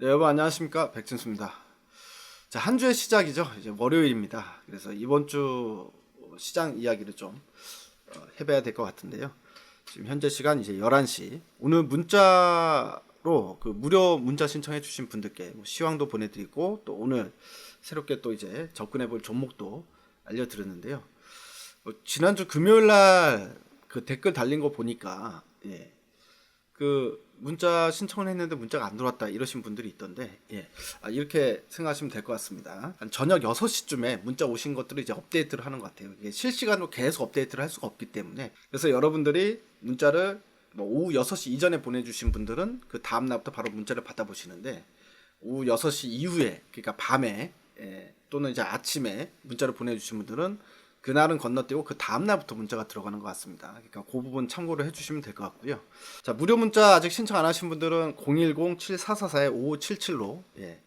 네, 여러분 안녕하십니까, 백진수입니다. 자, 한 주의 시작이죠. 이제 월요일입니다. 그래서 이번 주 시장 이야기를 좀 해봐야 될 것 같은데요. 지금 현재 시간 이제 11시. 오늘 문자로 그 무료 문자 신청해 주신 분들께 뭐 시황도 보내드리고, 또 오늘 새롭게 또 이제 접근해 볼 종목도 알려드렸는데요. 지난주 금요일 날 그 댓글 달린 거 보니까, 예, 그 문자 신청을 했는데 문자가 안 들어왔다 이러신 분들이 있던데, 예. 이렇게 생각하시면 될 것 같습니다. 한 저녁 6시쯤에 문자 오신 것들을 이제 업데이트를 하는 것 같아요. 이게 실시간으로 계속 업데이트를 할 수가 없기 때문에, 그래서 여러분들이 문자를 뭐 오후 6시 이전에 보내주신 분들은 그 다음 날부터 바로 문자를 받아보시는데, 오후 6시 이후에, 그러니까 밤에, 예, 또는 이제 아침에 문자를 보내주신 분들은 그날은 건너뛰고 그 다음날부터 문자가 들어가는 것 같습니다. 그러니까 그 부분 참고를 해주시면 될 것 같고요. 자, 무료 문자 아직 신청 안 하신 분들은 010-7444-5577로, 예,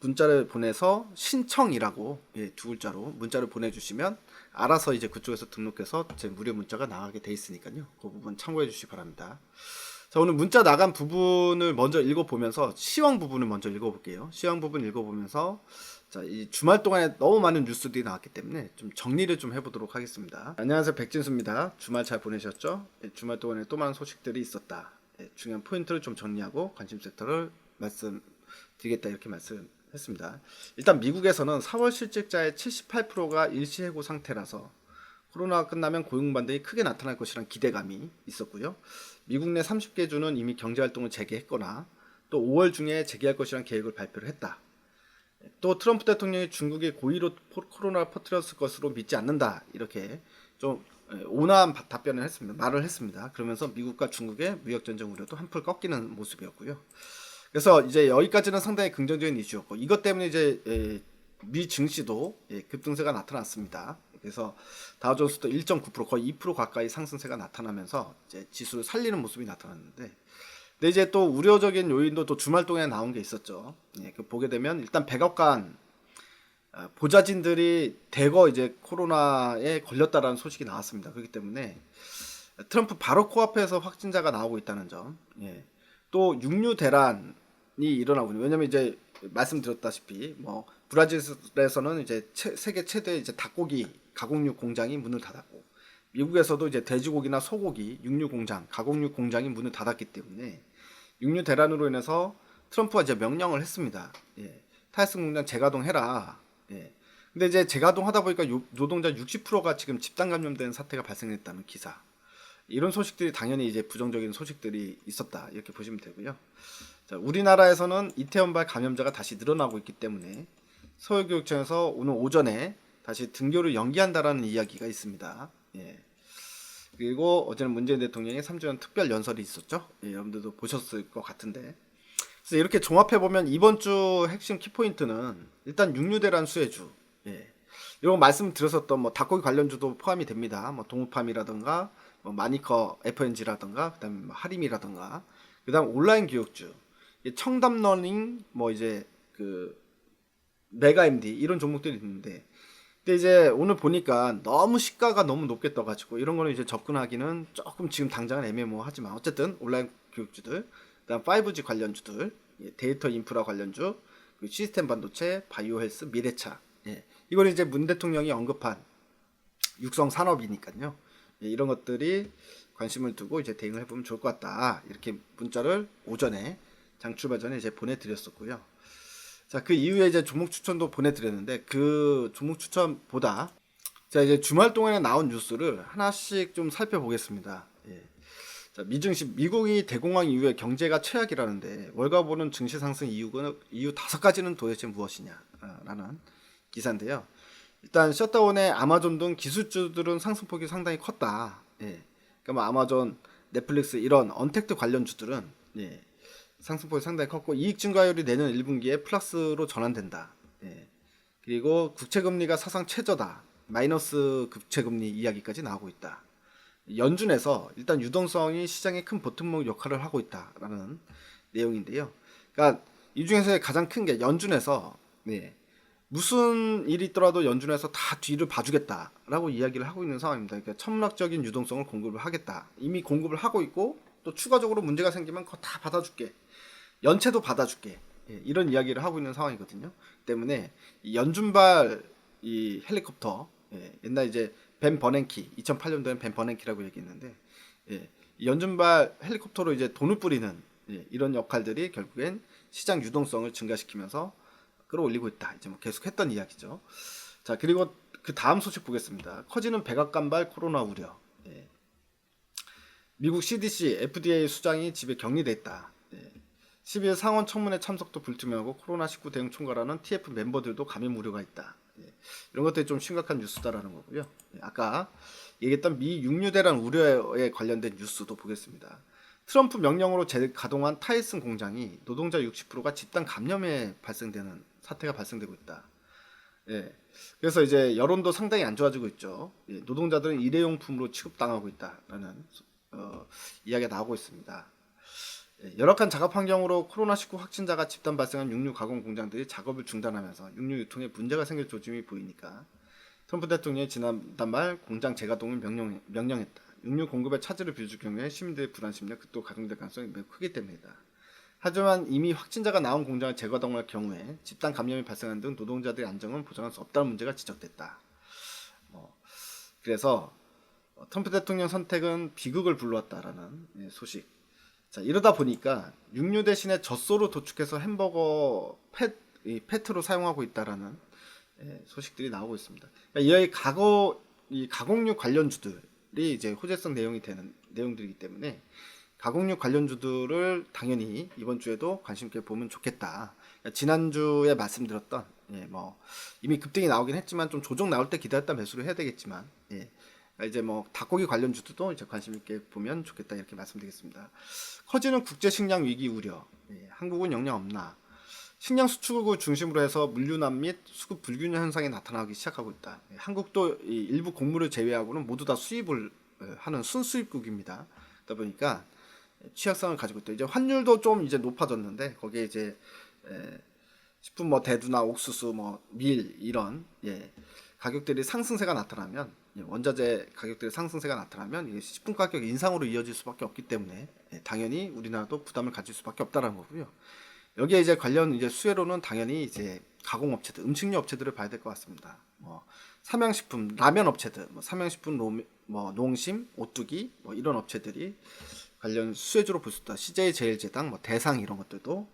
문자를 보내서 신청이라고, 예, 두 글자로 문자를 보내주시면 알아서 이제 그쪽에서 등록해서 제 무료 문자가 나가게 돼 있으니까요. 그 부분 참고해 주시기 바랍니다. 자, 오늘 문자 나간 부분을 먼저 읽어보면서 시황 부분을 먼저 읽어볼게요. 시황 부분 읽어보면서, 자, 이 주말 동안에 너무 많은 뉴스들이 나왔기 때문에 좀 정리를 좀 해보도록 하겠습니다. 안녕하세요, 백진수입니다. 주말 잘 보내셨죠? 예, 주말 동안에 또 많은 소식들이 있었다. 예, 중요한 포인트를 좀 정리하고 관심 섹터를 말씀드리겠다, 이렇게 말씀했습니다. 일단 미국에서는 4월 실직자의 78%가 일시해고 상태라서 코로나가 끝나면 고용 반등이 크게 나타날 것이란 기대감이 있었고요. 미국 내 30개 주는 이미 경제활동을 재개했거나 또 5월 중에 재개할 것이란 계획을 발표를 했다. 또 트럼프 대통령이 중국이 고의로 코로나를 퍼뜨렸을 것으로 믿지 않는다, 이렇게 좀 온화한 답변을 했습니다. 말을 했습니다. 그러면서 미국과 중국의 무역전쟁 우려도 한풀 꺾이는 모습이었고요. 그래서 이제 여기까지는 상당히 긍정적인 이슈였고, 이것 때문에 이제 미 증시도 급등세가 나타났습니다. 그래서 다우존스도 1.9% 거의 2% 가까이 상승세가 나타나면서 이제 지수를 살리는 모습이 나타났는데, 근데 이제 또 우려적인 요인도 또 주말 동안에 나온 게 있었죠. 예, 그 보게 되면 일단 백악관 보좌진들이 대거 이제 코로나에 걸렸다라는 소식이 나왔습니다. 그렇기 때문에 트럼프 바로 코앞에서 확진자가 나오고 있다는 점, 예, 또 육류 대란이 일어나고 있는, 왜냐면 이제 말씀드렸다시피 뭐 브라질에서는 이제 세계 최대 이제 닭고기 가공육 공장이 문을 닫았고, 미국에서도 이제 돼지고기나 소고기 육류 공장, 가공육 공장이 문을 닫았기 때문에 육류 대란으로 인해서 트럼프가 이제 명령을 했습니다. 예, 타이슨 공장 재가동해라. 예. 근데 이제 재가동하다 보니까 노동자 60%가 지금 집단 감염된 사태가 발생했다는 기사. 이런 소식들이 당연히 이제 부정적인 소식들이 있었다, 이렇게 보시면 되고요. 자, 우리나라에서는 이태원발 감염자가 다시 늘어나고 있기 때문에 서울교육청에서 오늘 오전에 다시 등교를 연기한다라는 이야기가 있습니다. 예. 그리고 어제는 문재인 대통령의 3주년 특별 연설이 있었죠. 예, 여러분들도 보셨을 것 같은데. 그래서 이렇게 종합해 보면 이번 주 핵심 키포인트는 일단 육류대란 수혜주. 예. 이런 말씀드렸었던 뭐 닭고기 관련주도 포함이 됩니다. 뭐 동우팜이라든가 뭐 마니커 FNG라든가 그다음에 뭐 하림이라든가 그다음 온라인 교육주, 청담러닝, 뭐 이제 그 메가 MD 이런 종목들이 있는데, 근데 이제 오늘 보니까 너무 시가가 너무 높게 떠가지고 이런 거는 이제 접근하기는 조금 지금 당장은 애매모호하지만, 어쨌든 온라인 교육주들, 그다음 5G 관련주들, 데이터 인프라 관련주, 시스템 반도체, 바이오 헬스, 미래차, 예, 이건 이제 문 대통령이 언급한 육성 산업이니까요. 예, 이런 것들이 관심을 두고 이제 대응을 해보면 좋을 것 같다, 이렇게 문자를 오전에 장출발 전에 이제 보내드렸었고요. 자, 그 이후에 이제 종목 추천도 보내드렸는데, 그 종목 추천보다 자, 이제 주말 동안에 나온 뉴스를 하나씩 좀 살펴보겠습니다. 예. 자, 미증시, 미국이 대공황 이후에 경제가 최악이라는데 월가 보는 증시 상승 이유 5가지는 도대체 무엇이냐라는 기사인데요. 일단 셧다운의 아마존 등 기술주들은 상승폭이 상당히 컸다. 예. 그러니까 뭐 아마존, 넷플릭스 이런 언택트 관련주들은, 예, 상승폭이 상당히 컸고, 이익 증가율이 내년 1분기에 플러스로 전환된다. 예. 그리고 국채금리가 사상 최저다. 마이너스 국채금리 이야기까지 나오고 있다. 연준에서 일단 유동성이 시장에 큰 보탬목 역할을 하고 있다라는 내용인데요. 그러니까 이 중에서 가장 큰 게 연준에서, 네, 무슨 일이 있더라도 연준에서 다 뒤를 봐주겠다라고 이야기를 하고 있는 상황입니다. 그러니까 천문학적인 유동성을 공급을 하겠다. 이미 공급을 하고 있고, 또 추가적으로 문제가 생기면 그거 다 받아줄게. 연체도 받아줄게. 이런 이야기를 하고 있는 상황이거든요. 때문에 이 연준발 이 헬리콥터, 옛날 이제 벤 버냉키, 2008년도엔 벤 버냉키라고 얘기했는데, 이 연준발 헬리콥터로 이제 돈을 뿌리는 이런 역할들이 결국엔 시장 유동성을 증가시키면서 끌어올리고 있다. 이제 뭐 계속 했던 이야기죠. 자, 그리고 그 다음 소식 보겠습니다. 커지는 백악관발 코로나 우려. 미국 CDC, FDA 수장이 집에 격리됐다. 12일 상원 청문회 참석도 불투명하고 코로나19 대응 총괄하는 TF 멤버들도 감염 우려가 있다. 이런 것들이 좀 심각한 뉴스다라는 거고요. 아까 얘기했던 미 육류대란 우려에 관련된 뉴스도 보겠습니다. 트럼프 명령으로 재가동한 타이슨 공장이 노동자 60%가 집단 감염에 발생되는 사태가 발생되고 있다. 그래서 이제 여론도 상당히 안 좋아지고 있죠. 노동자들은 일회용품으로 취급당하고 있다라는 이야기가 나오고 있습니다. 열악한 작업 환경으로 코로나19 확진자가 집단 발생한 육류 가공 공장들이 작업을 중단하면서 육류 유통에 문제가 생길 조짐이 보이니까 트럼프 대통령이 지난달 말 공장 재가동을 명령했다. 육류 공급에 차질을 빚을 경우에 시민들의 불안 심리가 극도로 가중될 가능성이 매우 크기 때문이다. 하지만 이미 확진자가 나온 공장을 재가동할 경우에 집단 감염이 발생하는 등 노동자들의 안정은 보장할 수 없다는 문제가 지적됐다. 그래서 트럼프 대통령 선택은 비극을 불러왔다라는 소식. 자, 이러다 보니까 육류 대신에 젖소로 도축해서 햄버거 패트로 사용하고 있다라는 소식들이 나오고 있습니다. 그러니까 이 가공육 관련주들이 이제 호재성 내용이 되는 내용들이기 때문에 가공육 관련주들을 당연히 이번 주에도 관심 있게 보면 좋겠다. 그러니까 지난주에 말씀드렸던 뭐 이미 급등이 나오긴 했지만 좀 조정 나올 때 기다렸다 매수를 해야 되겠지만 이제 뭐 닭고기 관련주도 이제 관심 있게 보면 좋겠다 이렇게 말씀드리겠습니다. 커지는 국제 식량 위기 우려. 한국은 영향 없나? 식량 수출국을 중심으로 해서 물류난 및 수급 불균형 현상이 나타나기 시작하고 있다. 한국도 일부 곡물을 제외하고는 모두 다 수입을 하는 순수입국입니다. 그러다 보니까 취약성을 가지고 있다. 이제 환율도 좀 이제 높아졌는데 거기에 이제 식품 뭐 대두나 옥수수 뭐 밀 이런 가격들이 상승세가 나타나면 원자재 가격들의 상승세가 나타나면 식품 가격 인상으로 이어질 수밖에 없기 때문에 당연히 우리나라도 부담을 가질 수밖에 없다라는 거고요. 여기에 이제 관련 이제 수혜로는 당연히 이제 가공업체들, 음식료 업체들을 봐야 될 것 같습니다. 뭐 삼양식품, 라면 업체들, 뭐 삼양식품, 뭐 농심, 오뚜기, 뭐 이런 업체들이 관련 수혜주로 볼 수 있다. CJ 제일제당, 뭐 대상 이런 것들도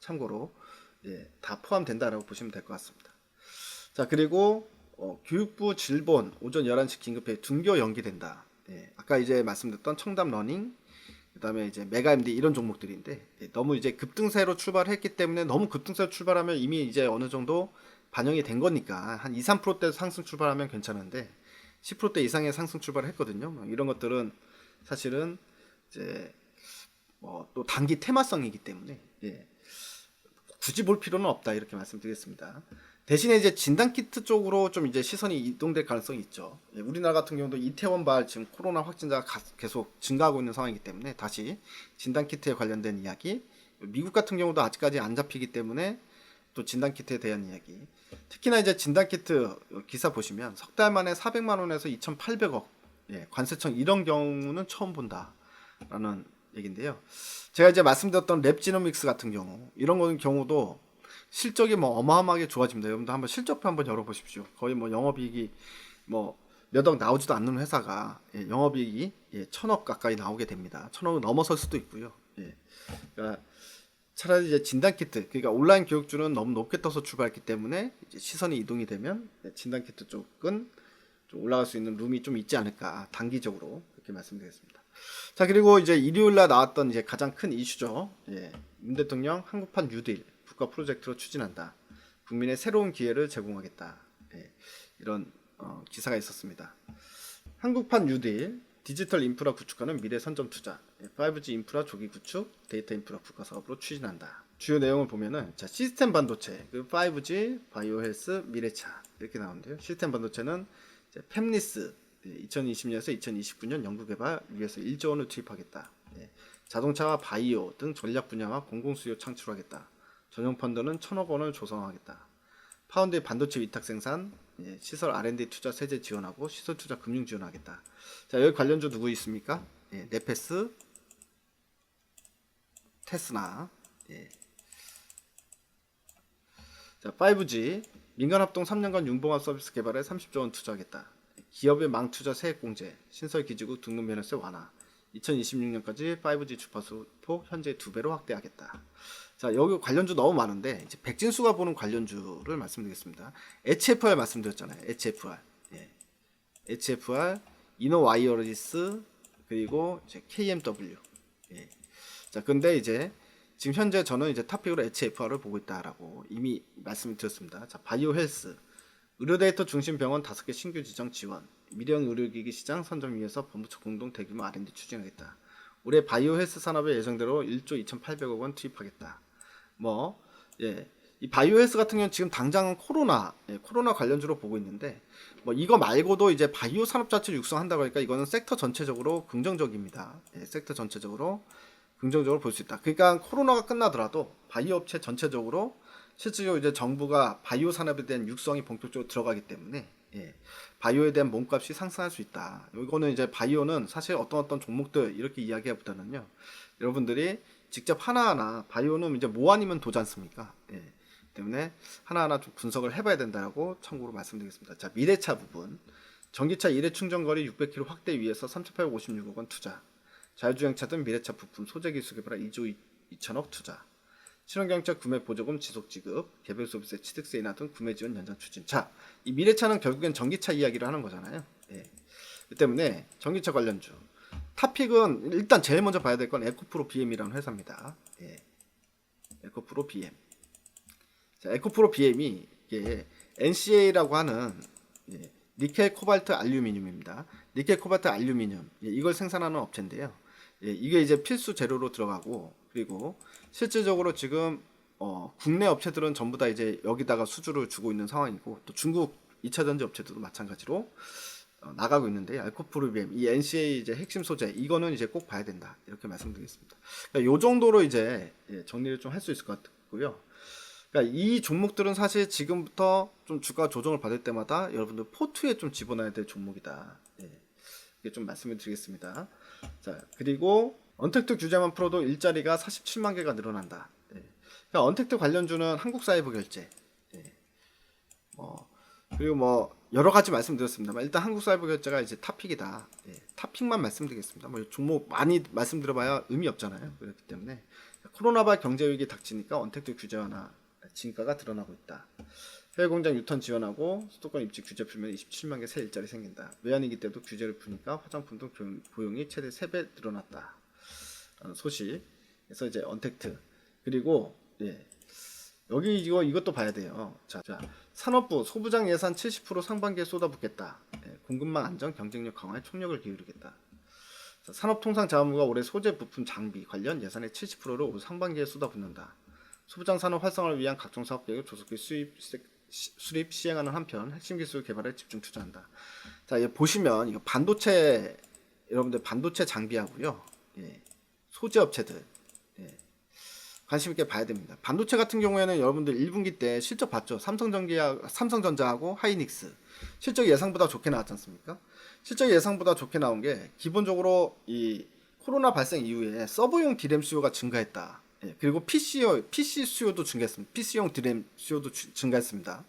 참고로 다 포함된다라고 보시면 될 것 같습니다. 자, 그리고 교육부 질본 오전 11시 긴급회의 등교 연기된다. 아까 이제 말씀드렸던 청담 러닝, 그다음에 이제 메가 MD 이런 종목들인데 너무 이제 급등세로 출발했기 때문에 너무 급등세로 출발하면 이미 이제 어느 정도 반영이 된 거니까 한 2, 3%대 상승 출발하면 괜찮은데 10%대 이상의 상승 출발을 했거든요. 뭐 이런 것들은 사실은 이제 뭐 또 단기 테마성이기 때문에 굳이 볼 필요는 없다 이렇게 말씀드리겠습니다. 대신에 이제 진단키트 쪽으로 좀 이제 시선이 이동될 가능성이 있죠. 우리나라 같은 경우도 이태원발 지금 코로나 확진자가 계속 증가하고 있는 상황이기 때문에 다시 진단키트에 관련된 이야기, 미국 같은 경우도 아직까지 안 잡히기 때문에 또 진단키트에 대한 이야기. 특히나 이제 진단키트 기사 보시면 석 달 만에 400만 원에서 2,800억 관세청 이런 경우는 처음 본다라는 얘긴데요. 제가 이제 말씀드렸던 랩지노믹스 같은 경우 이런 경우도 실적이 뭐 어마어마하게 좋아집니다. 여러분들 한번 실적표 한번 열어보십시오. 거의 뭐 영업이익이 뭐 몇 억 나오지도 않는 회사가 영업이익이 1,000억 가까이 나오게 됩니다. 1,000억을 넘어설 수도 있고요. 그러니까 차라리 이제 진단키트, 그러니까 온라인 교육주는 너무 높게 떠서 출발했기 때문에 이제 시선이 이동이 되면 진단키트 쪽은 좀 올라갈 수 있는 룸이 좀 있지 않을까 단기적으로 그렇게 말씀드리겠습니다. 자, 그리고 이제 일요일날 나왔던 이제 가장 큰 이슈죠. 문 대통령 한국판 뉴딜 국가 프로젝트로 추진한다. 국민의 새로운 기회를 제공하겠다. 이런 기사가 있었습니다. 한국판 뉴딜, 디지털 인프라 구축하는 미래 선점 투자, 5G 인프라 조기 구축, 데이터 인프라 국가 사업으로 추진한다. 주요 내용을 보면은 자, 시스템 반도체, 5G, 바이오 헬스, 미래차 이렇게 나오는데요. 시스템 반도체는 팹리스 2020년에서 2029년 연구개발 위해서 1조 원을 투입하겠다. 자동차와 바이오 등 전략 분야와 공공 수요 창출하겠다. 전용 펀드는 1,000억 원을 조성하겠다. 파운드의 반도체 위탁 생산, 시설 R&D 투자 세제 지원하고 시설 투자 금융 지원하겠다. 자, 여기 관련주 누구 있습니까? 네페스, 테스나 예. 자, 5G 민간 합동 3년간 융봉합 서비스 개발에 30조 원 투자하겠다. 기업의 망투자 세액공제, 신설기지국 등록 면허세 완화. 2026년까지 5G 주파수 폭 현재 2배로 확대하겠다. 자, 여기 관련주 너무 많은데 이제 백진수가 보는 관련주를 말씀드리겠습니다. HFR 말씀드렸잖아요. HFR. 예. HFR, 이노와이어리스, 그리고 이제 KMW. 예. 자, 근데 이제 지금 현재 저는 이제 탑픽으로 HFR을 보고 있다라고 이미 말씀을 드렸습니다. 자, 바이오 헬스. 의료 데이터 중심 병원 5개 신규 지정 지원. 미래형 의료기기 시장 선점 위해서 본부처 공동 대규모 R&D 추진하겠다. 올해 바이오 헬스 산업에 예정대로 1조 2,800억 원 투입하겠다. 이 바이오 헬스 같은 경우는 지금 당장은 코로나 관련주로 보고 있는데, 이거 말고도 이제 바이오 산업 자체를 육성한다고 하니까 이거는 섹터 전체적으로 긍정적입니다. 섹터 전체적으로 긍정적으로 볼 수 있다. 그러니까 코로나가 끝나더라도 바이오 업체 전체적으로 실질적으로 이제 정부가 바이오 산업에 대한 육성이 본격적으로 들어가기 때문에 바이오에 대한 몸값이 상승할 수 있다. 이거는 이제 바이오는 사실 어떤 종목들 이렇게 이야기하기보다는요, 여러분들이 직접 하나하나 바이오는 이제 뭐 아니면 도지 않습니까? 때문에 하나하나 좀 분석을 해봐야 된다고 참고로 말씀드리겠습니다. 자, 미래차 부분. 전기차 1회 충전거리 600km 확대 위해서 3,856억 원 투자. 자율주행차 등 미래차 부품 소재 기술 개발에 2조 2천억 투자. 친환경차 구매 보조금 지속 지급, 개별 소비세 취득세 인하 등 구매 지원 연장 추진. 자, 이 미래차는 결국엔 전기차 이야기를 하는 거잖아요. 그 때문에 전기차 관련주. 탑픽은 일단 제일 먼저 봐야 될 건 에코프로 BM이라는 회사입니다. 에코프로 BM. 자, 에코프로 BM이 이게 NCA라고 하는 니켈 코발트 알루미늄입니다. 니켈 코발트 알루미늄 이걸 생산하는 업체인데요. 이게 이제 필수 재료로 들어가고, 그리고 실질적으로 지금 국내 업체들은 전부 다 이제 여기다가 수주를 주고 있는 상황이고, 또 중국 2차 전지 업체들도 마찬가지로 나가고 있는데, 에코프로 BM 이 NCA 이제 핵심 소재 이거는 이제 꼭 봐야 된다 이렇게 말씀드리겠습니다. 그러니까 요 정도로 이제 정리를 좀 할 수 있을 것 같고요. 그러니까 이 종목들은 사실 지금부터 좀 주가 조정을 받을 때마다 여러분들 포트에 좀 집어넣어야 될 종목이다. 이게 좀 말씀을 드리겠습니다. 자, 그리고 언택트 규제만 풀어도 일자리가 47만 개가 늘어난다. 그러니까 언택트 관련주는 한국사회부 결제. 그리고 여러 가지 말씀드렸습니다만 일단 한국사회부 결제가 이제 탑픽이다. 탑픽만 말씀드리겠습니다. 종목 많이 말씀드려봐야 의미 없잖아요. 그렇기 때문에 코로나바 경제 위기 닥치니까 언택트 규제 완화 진가가 드러나고 있다. 해외 공장 유턴 지원하고 수도권 입지 규제 풀면 27만 개 새 일자리 생긴다. 외환위기 때도 규제를 푸니까 화장품 등 고용이 최대 3배 늘어났다. 라는 소식. 그래서 이제 언택트. 그리고 여기 이것도 봐야 돼요. 자, 산업부 소부장 예산 70% 상반기에 쏟아붓겠다. 공급망 안정 경쟁력 강화에 총력을 기울이겠다. 자, 산업통상자원부가 올해 소재 부품 장비 관련 예산의 70%를 올 상반기에 쏟아붓는다. 소부장 산업 활성화를 위한 각종 사업 계획을 조속히 수립 시행하는 한편 핵심 기술 개발에 집중 투자한다. 자, 보시면 이거 반도체 여러분들 반도체 장비하고요. 소재 업체들 관심 있게 봐야 됩니다. 반도체 같은 경우에는 여러분들 1분기 때 실적 봤죠? 삼성전자하고 하이닉스 실적 예상보다 좋게 나왔지 않습니까? 실적 예상보다 좋게 나온 게 기본적으로 이 코로나 발생 이후에 서버용 디램 수요가 증가했다. 그리고 PC 수요도 증가했습니다. PC용 디램 수요도 증가했습니다.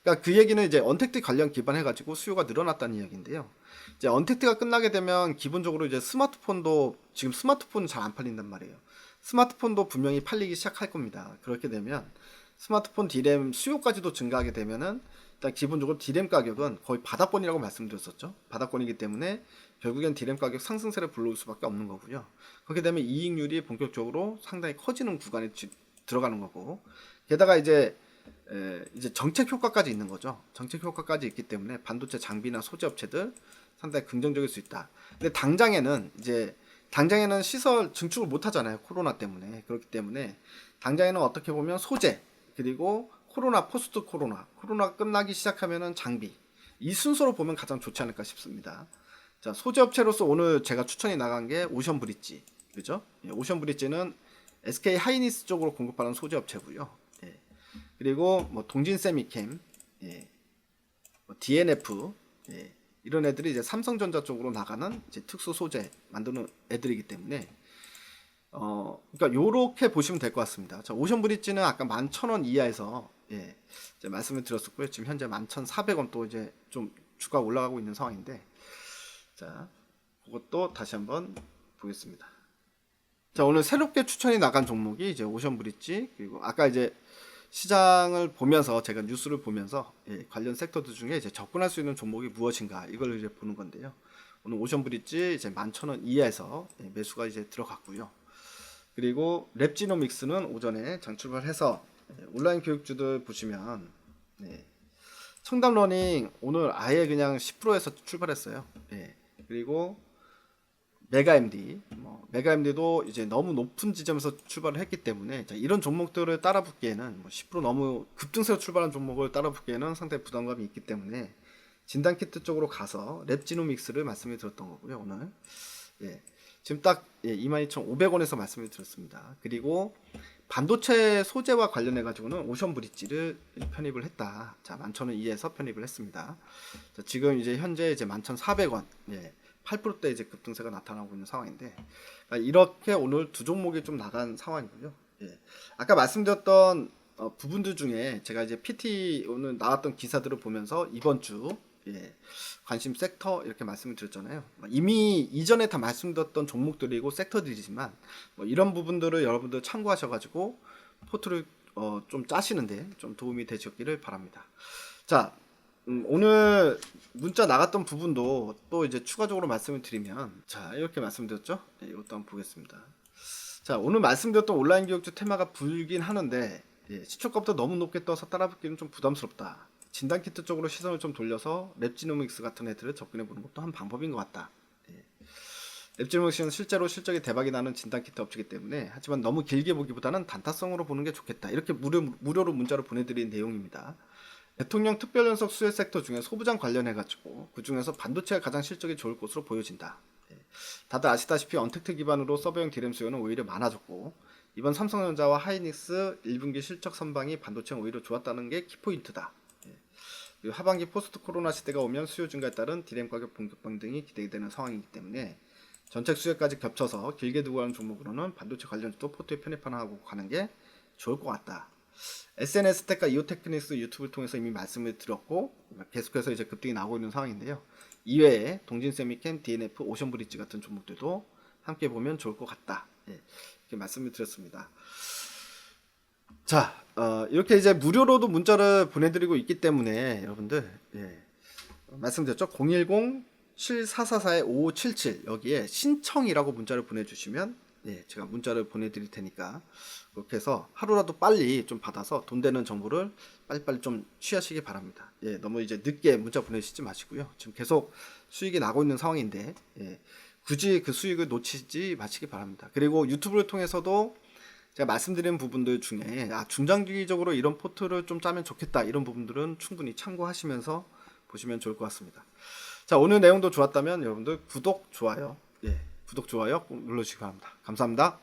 그러니까 그 얘기는 이제 언택트 관련 기반해가지고 수요가 늘어났다는 이야기인데요. 이제 언택트가 끝나게 되면 기본적으로 이제 지금 스마트폰은 잘 안 팔린단 말이에요. 스마트폰도 분명히 팔리기 시작할 겁니다. 그렇게 되면 스마트폰 디램 수요까지도 증가하게 되면은 일단 기본적으로 디램 가격은 거의 바닥권이라고 말씀드렸었죠. 바닥권이기 때문에 결국엔 디램 가격 상승세를 불러올 수밖에 없는 거고요. 그렇게 되면 이익률이 본격적으로 상당히 커지는 구간에 들어가는 거고, 게다가 이제 정책 효과까지 있는 거죠. 정책 효과까지 있기 때문에 반도체 장비나 소재 업체들 상당히 긍정적일 수 있다. 근데 당장에는 시설 증축을 못 하잖아요. 코로나 때문에. 그렇기 때문에 당장에는 어떻게 보면 소재, 그리고 포스트 코로나 끝나기 시작하면은 장비. 이 순서로 보면 가장 좋지 않을까 싶습니다. 자, 소재 업체로서 오늘 제가 추천이 나간 게 오션 브릿지. 그죠? 오션 브릿지는 SK 하이닉스 쪽으로 공급하는 소재 업체고요. 그리고 동진 세미캠, DNF, 이런 애들이 이제 삼성전자 쪽으로 나가는 이제 특수 소재 만드는 애들이기 때문에 그러니까 요렇게 보시면 될 것 같습니다. 자, 오션 브릿지는 아까 11,000원 이하에서 예, 이제 말씀을 드렸었고요. 지금 현재 11,400원 또 이제 좀 주가 올라가고 있는 상황인데, 자, 그것도 다시 한번 보겠습니다. 자, 오늘 새롭게 추천이 나간 종목이 이제 오션 브릿지, 그리고 아까 이제 시장을 보면서 제가 뉴스를 보면서 예, 관련 섹터들 중에 이제 접근할 수 있는 종목이 무엇인가 이걸 이제 보는 건데요. 오늘 오션 브릿지 이제 11,000원 이하에서 예, 매수가 이제 들어갔고요. 그리고 랩지노믹스는 오전에 장출발해서 예, 온라인 교육주들 보시면 네, 청담러닝 오늘 아예 그냥 10%에서 출발했어요. 예, 그리고 메가MD, 메가MD도 이제 너무 높은 지점에서 출발을 했기 때문에 자, 이런 종목들을 따라붙기에는 10% 너무 급등세로 출발한 종목을 따라붙기에는 상당히 부담감이 있기 때문에 진단키트 쪽으로 가서 랩지노믹스를 말씀을 드렸던 거고요. 오늘 예, 지금 딱 22,500원에서 말씀을 드렸습니다. 그리고 반도체 소재와 관련해 가지고는 오션 브릿지를 편입을 했다. 자, 11,000원 이하에서 편입을 했습니다. 자, 지금 이제 현재 이제 11,400원, 예, 8%대 이제 급등세가 나타나고 있는 상황인데, 그러니까 이렇게 오늘 두 종목이 좀 나간 상황이고요. 예, 아까 말씀드렸던 부분들 중에 제가 이제 PT 오늘 나왔던 기사들을 보면서 이번 주 예, 관심 섹터 이렇게 말씀을 드렸잖아요. 이미 이전에 다 말씀드렸던 종목들이고 섹터들이지만 이런 부분들을 여러분들 참고하셔가지고 포트를 좀 짜시는데 좀 도움이 되셨기를 바랍니다. 자, 오늘 문자 나갔던 부분도 또 이제 추가적으로 말씀을 드리면 자 이렇게 말씀드렸죠. 네, 이것도 한번 보겠습니다. 자, 오늘 말씀드렸던 온라인 교육주 테마가 불긴 하는데 예, 시초가부터 너무 높게 떠서 따라붙기는 좀 부담스럽다. 진단키트 쪽으로 시선을 좀 돌려서 랩지노믹스 같은 애들을 접근해 보는 것도 한 방법인 것 같다. 예. 랩지노믹스는 실제로 실적이 대박이 나는 진단키트 업체이기 때문에 하지만 너무 길게 보기보다는 단타성으로 보는 게 좋겠다. 이렇게 무료로 문자로 보내드린 내용입니다. 대통령 특별연석 수혜 섹터 중에 소부장 관련해가지고 그 중에서 반도체가 가장 실적이 좋을 것으로 보여진다. 예. 다들 아시다시피 언택트 기반으로 서버용 디램 수요는 오히려 많아졌고 이번 삼성전자와 하이닉스 1분기 실적 선방이 반도체는 오히려 좋았다는 게 키포인트다. 그리고 하반기 포스트 코로나 시대가 오면 수요 증가에 따른 디램 가격 본격방 등이 기대되는 상황이기 때문에 전체 수요까지 겹쳐서 길게 두고 가는 종목으로는 반도체 관련주도 포트에 편입하고 가는 게 좋을 것 같다. SNS텍과 이오테크닉스 유튜브를 통해서 이미 말씀을 드렸고 계속해서 이제 급등이 나오고 있는 상황인데요. 이외에 동진세미캠, DNF, 오션브릿지 같은 종목들도 함께 보면 좋을 것 같다. 예, 이렇게 말씀을 드렸습니다. 자, 이렇게 이제 무료로도 문자를 보내드리고 있기 때문에 여러분들 예, 말씀드렸죠. 010-7444-5577 여기에 신청이라고 문자를 보내주시면 예, 제가 문자를 보내드릴 테니까 그렇게 해서 하루라도 빨리 좀 받아서 돈 되는 정보를 빨리빨리 좀 취하시기 바랍니다. 예, 너무 이제 늦게 문자 보내시지 마시고요. 지금 계속 수익이 나고 있는 상황인데 예, 굳이 그 수익을 놓치지 마시기 바랍니다. 그리고 유튜브를 통해서도 제가 말씀드린 부분들 중에 중장기적으로 이런 포트를 좀 짜면 좋겠다 이런 부분들은 충분히 참고하시면서 보시면 좋을 것 같습니다. 자, 오늘 내용도 좋았다면 여러분들 구독, 좋아요 꼭 눌러주시기 바랍니다. 감사합니다.